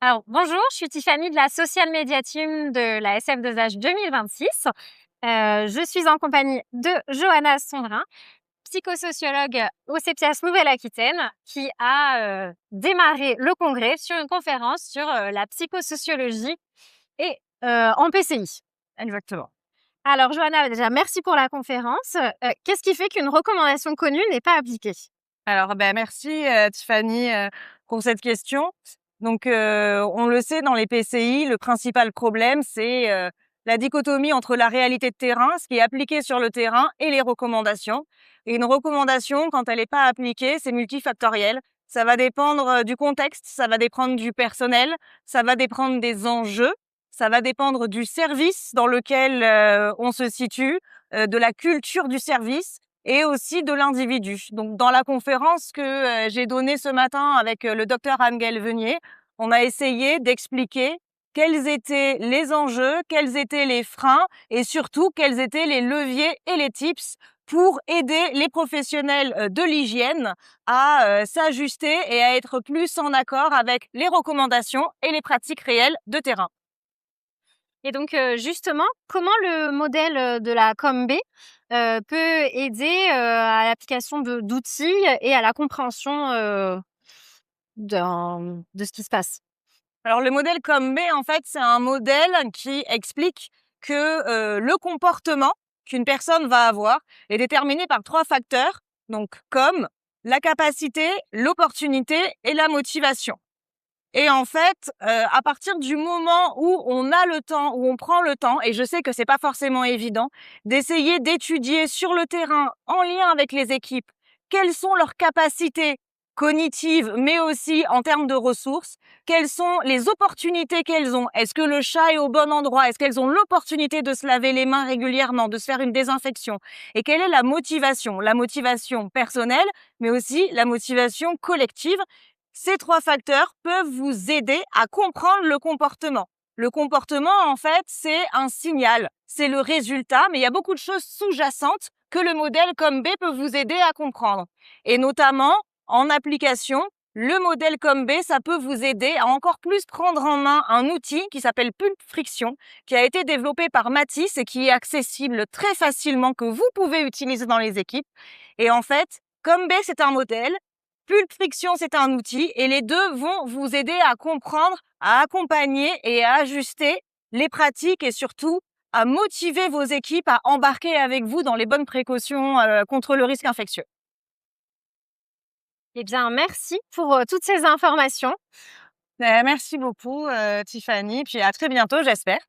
Alors, bonjour, je suis Tiffany de la Social Media Team de la SF2H 2026. Je suis en compagnie de Johanna Sondrin, psychosociologue au CEPSAS Nouvelle-Aquitaine, qui a démarré le congrès sur une conférence sur la psychosociologie et en PCI. Exactement. Alors, Johanna, déjà, merci pour la conférence. Qu'est-ce qui fait qu'une recommandation connue n'est pas appliquée? Alors, merci, Tiffany, pour cette question. Donc, on le sait, dans les PCI, le principal problème, c'est, la dichotomie entre la réalité de terrain, ce qui est appliqué sur le terrain, et les recommandations. Et une recommandation, quand elle n'est pas appliquée, c'est multifactoriel. Ça va dépendre, du contexte, ça va dépendre du personnel, ça va dépendre des enjeux, ça va dépendre du service dans lequel, on se situe, de la culture du service et aussi de l'individu. Donc, dans la conférence que j'ai donnée ce matin avec le docteur Anne-Gaëlle Venier, on a essayé d'expliquer quels étaient les enjeux, quels étaient les freins et surtout quels étaient les leviers et les tips pour aider les professionnels de l'hygiène à s'ajuster et à être plus en accord avec les recommandations et les pratiques réelles de terrain. Et donc, justement, comment le modèle de la COMB peut aider à l'application d'outils et à la compréhension de ce qui se passe? Alors le modèle COMB, en fait, c'est un modèle qui explique que le comportement qu'une personne va avoir est déterminé par 3 facteurs, donc comme la capacité, l'opportunité et la motivation. Et en fait, à partir du moment où on a le temps, où on prend le temps, et je sais que c'est pas forcément évident, d'essayer d'étudier sur le terrain, en lien avec les équipes, quelles sont leurs capacités cognitives, mais aussi en termes de ressources, quelles sont les opportunités qu'elles ont. Est-ce que le chat est au bon endroit? Est-ce qu'elles ont l'opportunité de se laver les mains régulièrement, de se faire une désinfection? Et quelle est la motivation? La motivation personnelle, mais aussi la motivation collective. Ces 3 facteurs peuvent vous aider à comprendre le comportement. Le comportement, en fait, c'est un signal, c'est le résultat, mais il y a beaucoup de choses sous-jacentes que le modèle COMB peut vous aider à comprendre. Et notamment, en application, le modèle COMB, ça peut vous aider à encore plus prendre en main un outil qui s'appelle Pulp Friction, qui a été développé par Matisse et qui est accessible très facilement, que vous pouvez utiliser dans les équipes. Et en fait, COMB, c'est un modèle. Pulp Friction, c'est un outil et les deux vont vous aider à comprendre, à accompagner et à ajuster les pratiques et surtout à motiver vos équipes à embarquer avec vous dans les bonnes précautions contre le risque infectieux. Eh bien, merci pour toutes ces informations. Merci beaucoup, Tiffany, puis à très bientôt, j'espère.